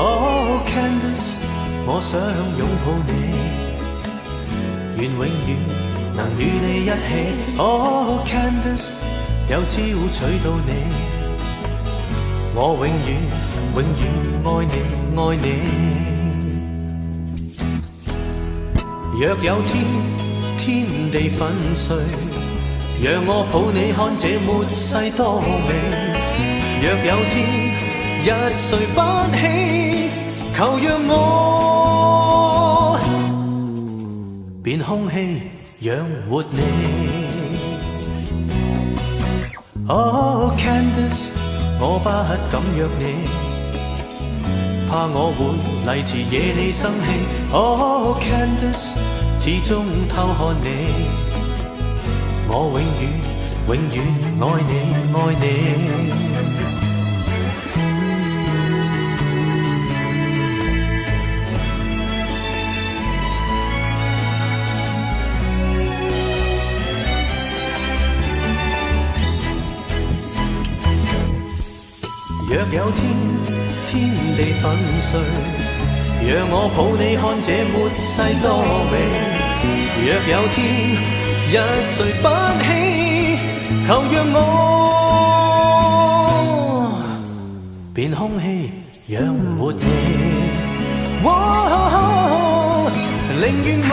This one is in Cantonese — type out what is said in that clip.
Oh Candice， 我想擁抱你，願永遠能與你一起。Oh Candice， 有朝娶到你，我永遠永遠愛你愛你。若有天天地粉碎，讓我抱你看這末世多美。若有天日睡不起，求讓我變空氣養活你。Oh Candice， 我不敢約你，怕我會嚟遲惹你生氣。Oh Candice， 始終偷看你，我永遠永遠愛你愛你。若有天天地粉碎，讓我抱你看這末世多美。若有天日睡不起，求讓我變空氣養活你。寧願我